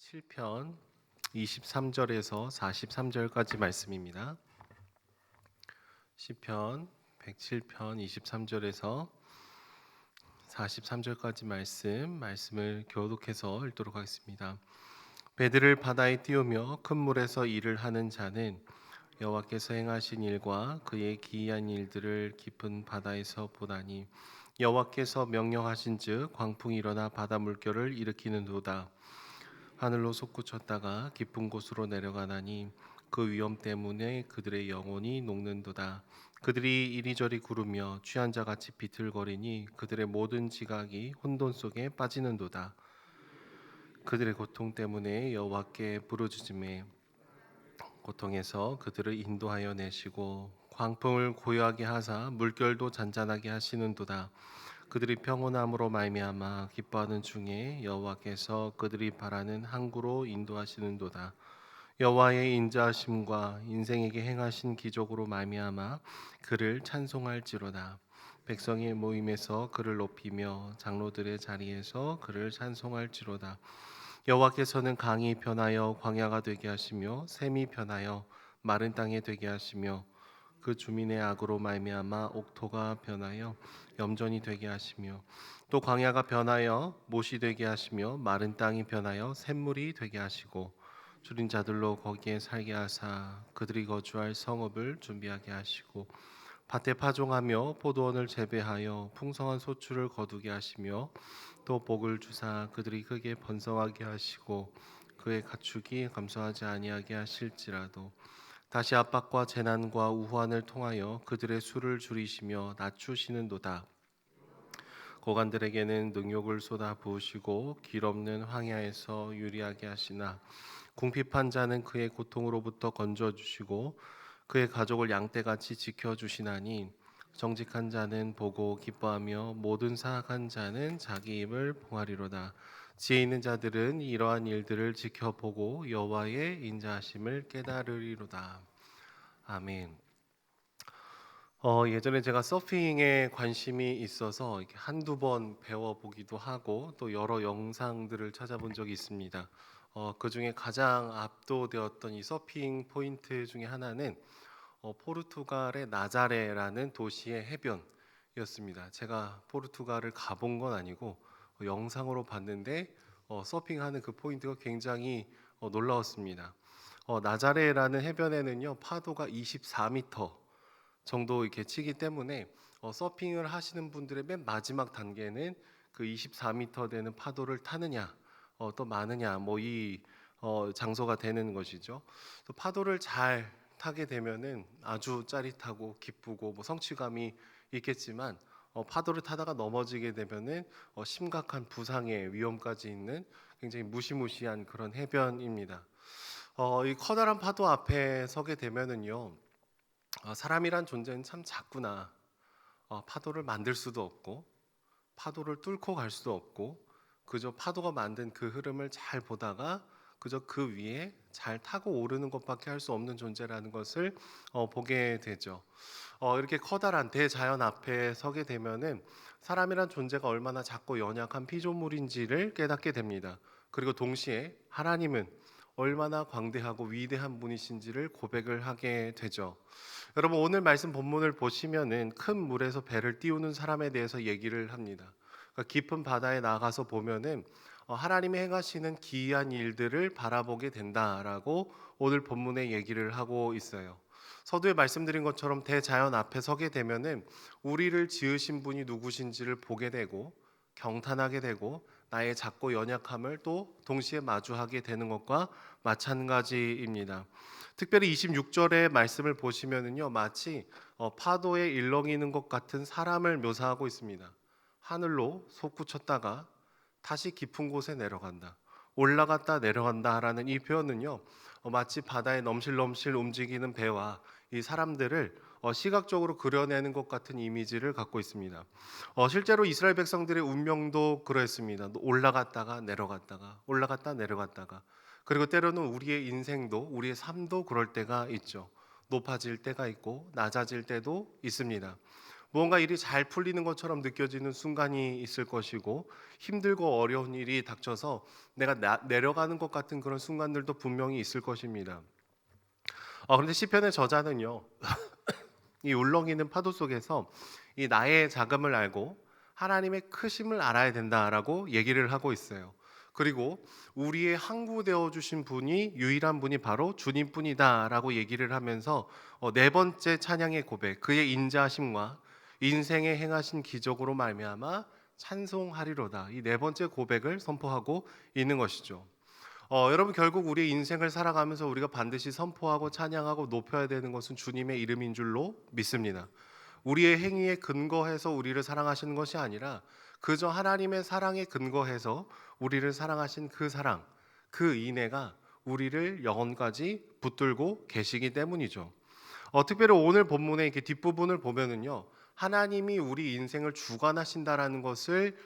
107편 23절에서 43절까지 말씀입니다. 시편 107편 23절에서 43절까지 말씀을 교독해서 읽도록 하겠습니다. 배들을 바다에 띄우며 큰 물에서 일을 하는 자는 여호와께서 행하신 일과 그의 기이한 일들을 깊은 바다에서 보다니 여호와께서 명령하신즉 광풍이 일어나 바다 물결을 일으키는도다. 하늘로 솟구쳤다가 깊은 곳으로 내려가나니 그 위험 때문에 그들의 영혼이 녹는도다. 그들이 이리저리 구르며 취한 자같이 비틀거리니 그들의 모든 지각이 혼돈 속에 빠지는도다. 그들의 고통 때문에 여호와께 부르짖음에 고통에서 그들을 인도하여 내시고 광풍을 고요하게 하사 물결도 잔잔하게 하시는도다. 그들이 평온함으로 말미암아 기뻐하는 중에 여호와께서 그들이 바라는 항구로 인도하시는도다. 여호와의 인자하심과 인생에게 행하신 기적으로 말미암아 그를 찬송할지로다. 백성의 모임에서 그를 높이며 장로들의 자리에서 그를 찬송할지로다. 여호와께서는 강이 변하여 광야가 되게 하시며 샘이 변하여 마른 땅에 되게 하시며 그 주민의 악으로 말미암아 옥토가 변하여 염전이 되게 하시며 또 광야가 변하여 못이 되게 하시며 마른 땅이 변하여 샘물이 되게 하시고 줄인 자들로 거기에 살게 하사 그들이 거주할 성읍을 준비하게 하시고 밭에 파종하며 포도원을 재배하여 풍성한 소출을 거두게 하시며 또 복을 주사 그들이 크게 번성하게 하시고 그의 가축이 감소하지 아니하게 하실지라도 다시 압박과 재난과 우환을 통하여 그들의 수를 줄이시며 낮추시는도다. 고관들에게는 능욕을 쏟아 부으시고 길 없는 황야에서 유리하게 하시나 궁핍한 자는 그의 고통으로부터 건져 주시고 그의 가족을 양떼같이 지켜 주시나니 정직한 자는 보고 기뻐하며 모든 사악한 자는 자기 입을 봉하리로다. 지혜 있는 자들은 이러한 일들을 지켜보고 여호와의 인자하심을 깨달으리로다. 아멘. 예전에 제가 서핑에 관심이 있어서 이렇게 한두 번 배워보기도 하고 또 여러 영상들을 찾아본 적이 있습니다. 그 중에 가장 압도되었던 이 서핑 포인트 중에 하나는 포르투갈의 나자레라는 도시의 해변이었습니다. 제가 포르투갈을 가본 건 아니고 영상으로 봤는데 서핑하는 그 포인트가 굉장히 놀라웠습니다. 나자레라는 해변에는요 파도가 24m 정도 이렇게 치기 때문에 서핑을 하시는 분들의 맨 마지막 단계는 그 24m 되는 파도를 타느냐 또 마느냐 뭐 이 장소가 되는 것이죠. 또 파도를 잘 타게 되면은 아주 짜릿하고 기쁘고 뭐 성취감이 있겠지만 파도를 타다가 넘어지게 되면은 심각한 부상의 위험까지 있는 굉장히 무시무시한 그런 해변입니다. 이 커다란 파도 앞에 서게 되면은요 사람이란 존재는 참 작구나. 파도를 만들 수도 없고 파도를 뚫고 갈 수도 없고 그저 파도가 만든 그 흐름을 잘 보다가 그저 그 위에 잘 타고 오르는 것밖에 할 수 없는 존재라는 것을 보게 되죠. 이렇게 커다란 대자연 앞에 서게 되면은 사람이란 존재가 얼마나 작고 연약한 피조물인지를 깨닫게 됩니다. 그리고 동시에 하나님은 얼마나 광대하고 위대한 분이신지를 고백을 하게 되죠. 여러분 오늘 말씀 본문을 보시면은 큰 물에서 배를 띄우는 사람에 대해서 얘기를 합니다. 그러니까 깊은 바다에 나가서 보면은 하나님이 행하시는 기이한 일들을 바라보게 된다라고 오늘 본문에 얘기를 하고 있어요. 서두에 말씀드린 것처럼 대자연 앞에 서게 되면은 우리를 지으신 분이 누구신지를 보게 되고 경탄하게 되고 나의 작고 연약함을 또 동시에 마주하게 되는 것과 마찬가지입니다. 특별히 26절의 말씀을 보시면은요 마치 파도에 일렁이는 것 같은 사람을 묘사하고 있습니다. 하늘로 솟구쳤다가 다시 깊은 곳에 내려간다. 올라갔다 내려간다라는 이 표현은요 마치 바다에 넘실넘실 움직이는 배와 이 사람들을 시각적으로 그려내는 것 같은 이미지를 갖고 있습니다. 실제로 이스라엘 백성들의 운명도 그랬습니다. 올라갔다가 내려갔다가 올라갔다 내려갔다가 그리고 때로는 우리의 인생도 우리의 삶도 그럴 때가 있죠. 높아질 때가 있고 낮아질 때도 있습니다. 무언가 일이 잘 풀리는 것처럼 느껴지는 순간이 있을 것이고 힘들고 어려운 일이 닥쳐서 내가 내려가는 것 같은 그런 순간들도 분명히 있을 것입니다. 그런데 시편의 저자는요, 이 울렁이는 파도 속에서 이 나의 자금을 알고 하나님의 크심을 알아야 된다라고 얘기를 하고 있어요. 그리고 우리의 항구 되어 주신 분이 유일한 분이 바로 주님뿐이다라고 얘기를 하면서 네 번째 찬양의 고백, 그의 인자하심과 인생에 행하신 기적으로 말미암아 찬송하리로다. 이 네 번째 고백을 선포하고 있는 것이죠. 여러분, 결국 우리의 인생을 살아가면서 우리가 반드시 선포하고 찬양하고 높여야 되는 것은 주님의 이름인 줄로 믿습니다. 우리의 행위에 근거해서 우리를 사랑하시는 것이 아니라 그저 하나님의 사랑에 근거해서 우리를 사랑하신 그 사랑, 그 인애가 우리를 영원까지 붙들고 계시기 때문이죠. 특별히 오늘 본문의 이렇게 뒷부분을 보면은요, 하나님이 우리 인생을 주관하신다라는 것을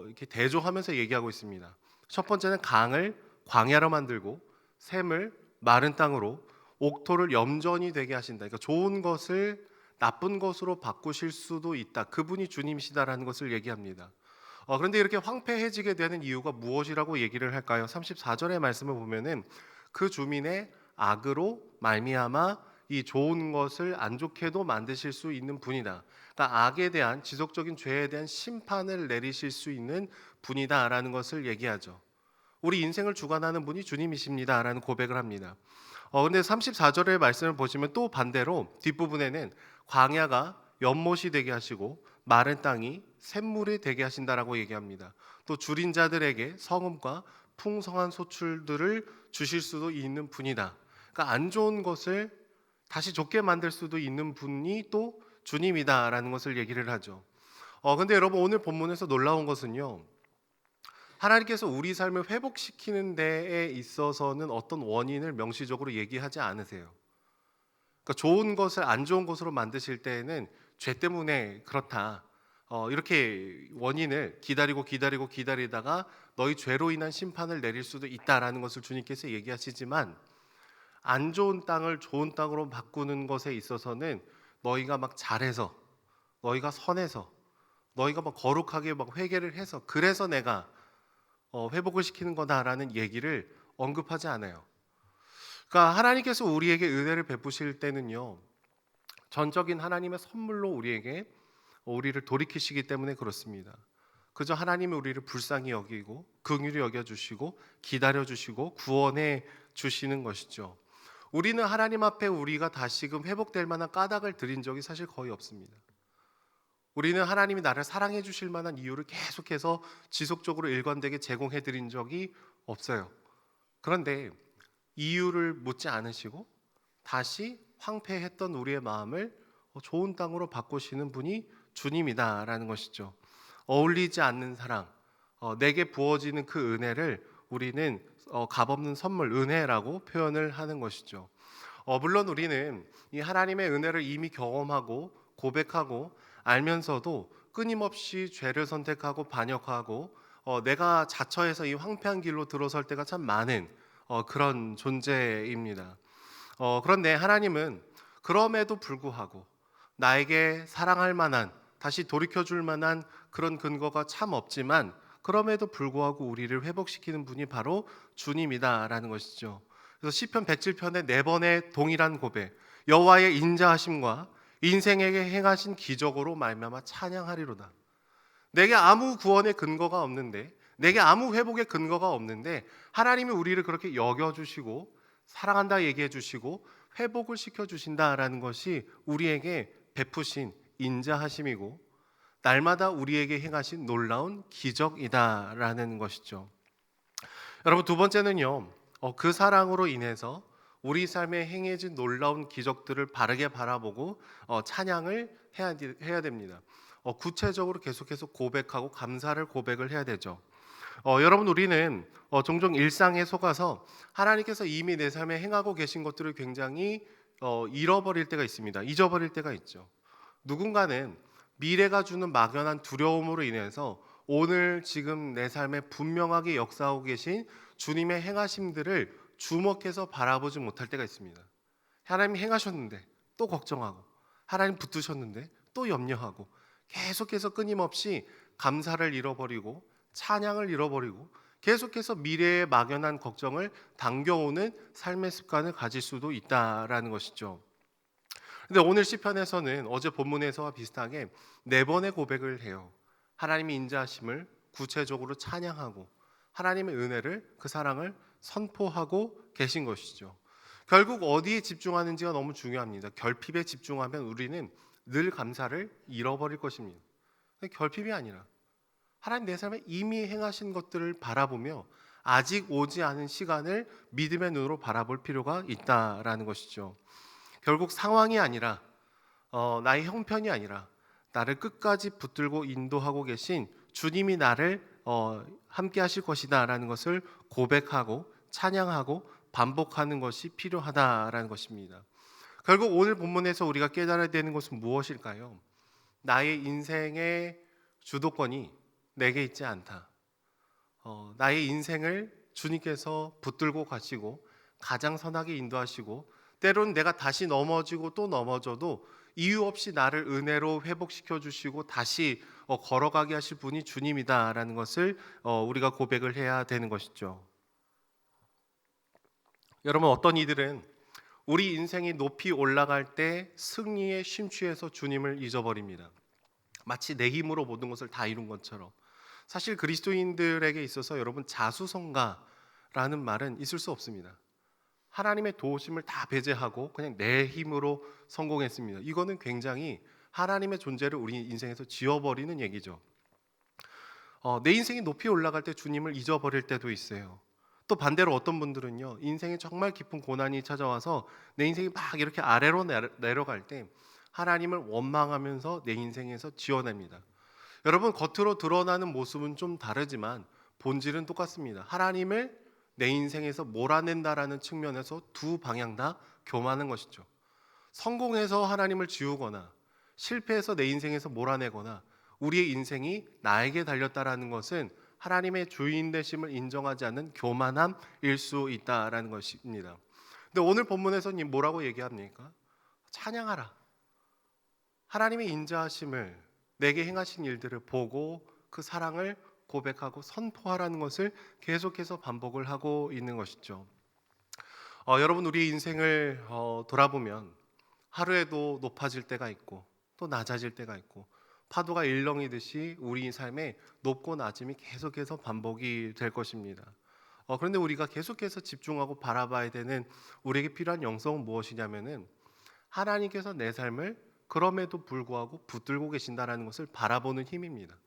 이렇게 대조하면서 얘기하고 있습니다. 첫 번째는 강을 광야로 만들고 샘을 마른 땅으로, 옥토를 염전이 되게 하신다. 그러니까 좋은 것을 나쁜 것으로 바꾸실 수도 있다. 그분이 주님이시다라는 것을 얘기합니다. 그런데 이렇게 황폐해지게 되는 이유가 무엇이라고 얘기를 할까요? 34절의 말씀을 보면은 그 주민의 악으로 말미암아 이 좋은 것을 안 좋게도 만드실 수 있는 분이다. 그러니까 악에 대한, 지속적인 죄에 대한 심판을 내리실 수 있는 분이다라는 것을 얘기하죠. 우리 인생을 주관하는 분이 주님이십니다라는 고백을 합니다. 근데 34절의 말씀을 보시면 또 반대로 뒷부분에는 광야가 연못이 되게 하시고 마른 땅이 샘물이 되게 하신다라고 얘기합니다. 또 줄인 자들에게 성음과 풍성한 소출들을 주실 수도 있는 분이다. 그러니까 안 좋은 것을 다시 좋게 만들 수도 있는 분이 또 주님이다라는 것을 얘기를 하죠. 근데 여러분, 오늘 본문에서 놀라운 것은요, 하나님께서 우리 삶을 회복시키는 데에 있어서는 어떤 원인을 명시적으로 얘기하지 않으세요. 그러니까 좋은 것을 안 좋은 것으로 만드실 때에는 죄 때문에 그렇다, 이렇게 원인을 기다리다가 너희 죄로 인한 심판을 내릴 수도 있다라는 것을 주님께서 얘기하시지만, 안 좋은 땅을 좋은 땅으로 바꾸는 것에 있어서는 너희가 막 잘해서, 너희가 선해서, 너희가 막 거룩하게 막 회개를 해서 그래서 내가 회복을 시키는 거다라는 얘기를 언급하지 않아요. 그러니까 하나님께서 우리에게 은혜를 베푸실 때는요, 전적인 하나님의 선물로 우리를 돌이키시기 때문에 그렇습니다. 그저 하나님이 우리를 불쌍히 여기고 긍휼히 여겨 주시고 기다려 주시고 구원해 주시는 것이죠. 우리는 하나님 앞에 우리가 다시금 회복될 만한 까닭을 드린 적이 사실 거의 없습니다. 우리는 하나님이 나를 사랑해 주실 만한 이유를 계속해서 지속적으로 일관되게 제공해 드린 적이 없어요. 그런데 이유를 묻지 않으시고 다시 황폐했던 우리의 마음을 좋은 땅으로 바꾸시는 분이 주님이다라는 것이죠. 어울리지 않는 사랑, 내게 부어지는 그 은혜를 우리는 값없는 선물, 은혜라고 표현을 하는 것이죠. 물론 우리는 이 하나님의 은혜를 이미 경험하고 고백하고 알면서도 끊임없이 죄를 선택하고 반역하고 내가 자처해서 이 황폐한 길로 들어설 때가 참 많은 그런 존재입니다. 그런데 하나님은 그럼에도 불구하고 나에게 사랑할 만한, 다시 돌이켜줄 만한 그런 근거가 참 없지만, 그럼에도 불구하고 우리를 회복시키는 분이 바로 주님이다라는 것이죠. 그래서 시편 107편의 네 번의 동일한 고백, 여호와의 인자하심과 인생에게 행하신 기적으로 말미암아 찬양하리로다. 내게 아무 구원의 근거가 없는데, 내게 아무 회복의 근거가 없는데 하나님이 우리를 그렇게 여겨주시고 사랑한다 얘기해 주시고 회복을 시켜주신다라는 것이 우리에게 베푸신 인자하심이고 날마다 우리에게 행하신 놀라운 기적이다라는 것이죠. 여러분, 두 번째는요, 그 사랑으로 인해서 우리 삶에 행해진 놀라운 기적들을 바르게 바라보고 찬양을 해야 됩니다. 구체적으로 계속해서 고백하고 감사를 고백을 해야 되죠. 여러분, 우리는 종종 일상에 속아서 하나님께서 이미 내 삶에 행하고 계신 것들을 굉장히 잃어버릴 때가 있습니다. 잊어버릴 때가 있죠. 누군가는 미래가 주는 막연한 두려움으로 인해서 오늘 지금 내 삶에 분명하게 역사하고 계신 주님의 행하심들을 주목해서 바라보지 못할 때가 있습니다. 하나님이 행하셨는데 또 걱정하고, 하나님 붙드셨는데 또 염려하고 계속해서 끊임없이 감사를 잃어버리고 찬양을 잃어버리고 계속해서 미래의 막연한 걱정을 당겨오는 삶의 습관을 가질 수도 있다라는 것이죠. 근데 오늘 시편에서는 어제 본문에서와 비슷하게 네 번의 고백을 해요. 하나님의 인자하심을 구체적으로 찬양하고 하나님의 은혜를, 그 사랑을 선포하고 계신 것이죠. 결국 어디에 집중하는지가 너무 중요합니다. 결핍에 집중하면 우리는 늘 감사를 잃어버릴 것입니다. 결핍이 아니라 하나님 내 삶에 이미 행하신 것들을 바라보며 아직 오지 않은 시간을 믿음의 눈으로 바라볼 필요가 있다라는 것이죠. 결국 상황이 아니라 나의 형편이 아니라 나를 끝까지 붙들고 인도하고 계신 주님이 나를 함께 하실 것이다라는 것을 고백하고 찬양하고 반복하는 것이 필요하다라는 것입니다. 결국 오늘 본문에서 우리가 깨달아야 되는 것은 무엇일까요? 나의 인생의 주도권이 내게 있지 않다. 나의 인생을 주님께서 붙들고 가시고 가장 선하게 인도하시고 때로는 내가 다시 넘어지고 또 넘어져도 이유 없이 나를 은혜로 회복시켜 주시고 다시 걸어가게 하실 분이 주님이다라는 것을 우리가 고백을 해야 되는 것이죠. 여러분, 어떤 이들은 우리 인생이 높이 올라갈 때 승리에 심취해서 주님을 잊어버립니다. 마치 내 힘으로 모든 것을 다 이룬 것처럼. 사실 그리스도인들에게 있어서 여러분, 자수성가라는 말은 있을 수 없습니다. 하나님의 도우심을 다 배제하고 그냥 내 힘으로 성공했습니다. 이거는 굉장히 하나님의 존재를 우리 인생에서 지워버리는 얘기죠. 내 인생이 높이 올라갈 때 주님을 잊어버릴 때도 있어요. 또 반대로 어떤 분들은요, 인생에 정말 깊은 고난이 찾아와서 내 인생이 막 이렇게 아래로 내려갈 때 하나님을 원망하면서 내 인생에서 지어냅니다. 여러분, 겉으로 드러나는 모습은 좀 다르지만 본질은 똑같습니다. 하나님을 내 인생에서 몰아낸다라는 측면에서 두 방향 다 교만한 것이죠. 성공해서 하나님을 지우거나 실패해서 내 인생에서 몰아내거나 우리의 인생이 나에게 달렸다라는 것은 하나님의 주인 되심을 인정하지 않는 교만함일 수 있다라는 것입니다. 근데 오늘 본문에서는 뭐라고 얘기합니까? 찬양하라. 하나님의 인자하심을, 내게 행하신 일들을 보고 그 사랑을 고백하고 선포하라는 것을 계속해서 반복을 하고 있는 것이죠. 여러분, 우리의 인생을 돌아보면 하루에도 높아질 때가 있고 또 낮아질 때가 있고 파도가 일렁이듯이 우리 삶에 높고 낮음이 계속해서 반복이 될 것입니다. 그런데 우리가 계속해서 집중하고 바라봐야 되는 우리에게 필요한 영성은 무엇이냐면은 하나님께서 내 삶을 그럼에도 불구하고 붙들고 계신다라는 것을 바라보는 힘입니다.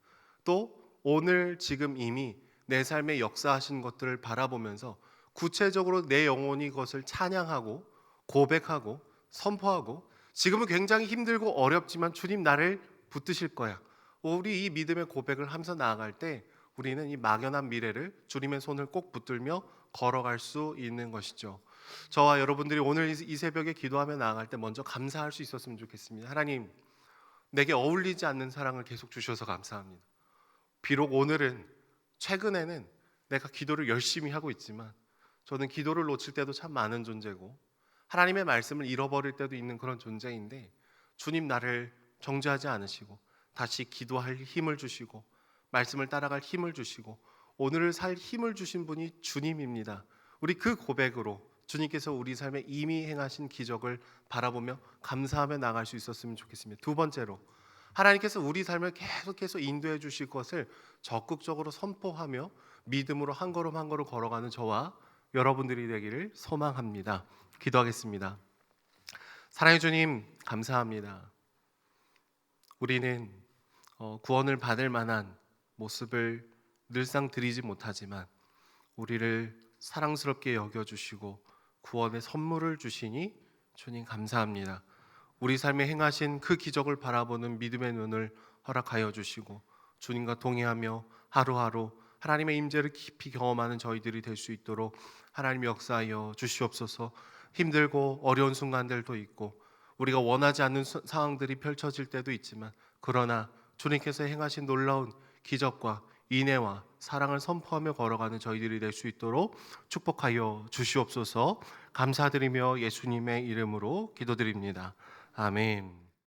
또 오늘 지금 이미 내 삶에 역사하신 것들을 바라보면서 구체적으로 내 영혼이 그것을 찬양하고 고백하고 선포하고 지금은 굉장히 힘들고 어렵지만 주님 나를 붙드실 거야. 우리 이 믿음의 고백을 하면서 나아갈 때 우리는 이 막연한 미래를 주님의 손을 꼭 붙들며 걸어갈 수 있는 것이죠. 저와 여러분들이 오늘 이 새벽에 기도하며 나아갈 때 먼저 감사할 수 있었으면 좋겠습니다. 하나님, 내게 어울리지 않는 사랑을 계속 주셔서 감사합니다. 비록 오늘은, 최근에는 내가 기도를 열심히 하고 있지만 저는 기도를 놓칠 때도 참 많은 존재고 하나님의 말씀을 잃어버릴 때도 있는 그런 존재인데 주님 나를 정죄하지 않으시고 다시 기도할 힘을 주시고 말씀을 따라갈 힘을 주시고 오늘을 살 힘을 주신 분이 주님입니다. 우리 그 고백으로 주님께서 우리 삶에 이미 행하신 기적을 바라보며 감사하며 나갈 수 있었으면 좋겠습니다. 두 번째로, 하나님께서 우리 삶을 계속해서 인도해 주실 것을 적극적으로 선포하며 믿음으로 한 걸음 한 걸음 걸어가는 저와 여러분들이 되기를 소망합니다. 기도하겠습니다. 사랑해 주님, 감사합니다. 우리는 구원을 받을 만한 모습을 늘상 드리지 못하지만 우리를 사랑스럽게 여겨주시고 구원의 선물을 주시니 주님 감사합니다. 우리 삶에 행하신 그 기적을 바라보는 믿음의 눈을 허락하여 주시고 주님과 동행하며 하루하루 하나님의 임재를 깊이 경험하는 저희들이 될 수 있도록 하나님 역사하여 주시옵소서. 힘들고 어려운 순간들도 있고 우리가 원하지 않는 상황들이 펼쳐질 때도 있지만 그러나 주님께서 행하신 놀라운 기적과 인애와 사랑을 선포하며 걸어가는 저희들이 될 수 있도록 축복하여 주시옵소서. 감사드리며 예수님의 이름으로 기도드립니다. 아멘.